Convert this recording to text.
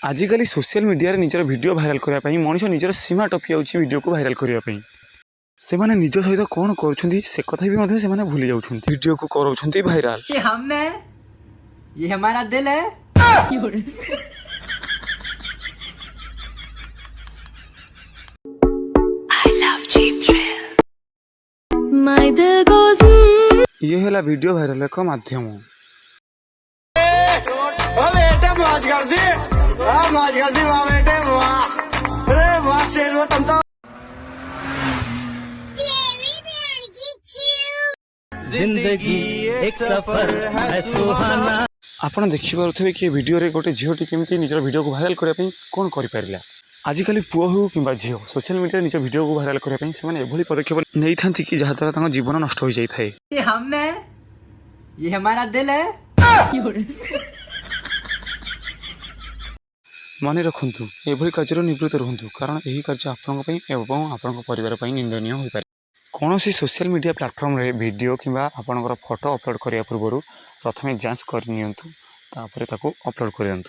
आजिकल social media निजर video viral करने मनीष निजर सीमा टपी जाऊँगी वीडियो को भाइराल करने से माने निज सहित कौन कर कथा भी से भूली जाऊँ वीडियो को कर भाइराल। ये हम है, ये हमारा दिल है। ये है वीडियो भाइराल एक माध्यम। जिंदगी एक सफर है सुहाना। आपन देखि पारुथिबे कि वीडियो रे गोटे झीटी केमती निजर वीडियो को भाइराल करने कौन कर पारिला। आजिकल पुआ हो कि झील सोशल मीडिया निज वीडियो को भाइराल करने से पदक्षेप नहीं था कि जहाँ द्वारा जीवन नष्ट हो जाए। ये हम है, ये हमारा दिल है। मन रखु एभली कार्य निवृत्त रुहतु कारण यही कार्य आपण परिवार निंदनीय हो पारे। कौन सी सोशल मीडिया प्लेटफॉर्म रे वीडियो किंबा आपणकर फोटो अपलोड करने पूर्व प्रथमे जांच करनी अपलोड करूँ।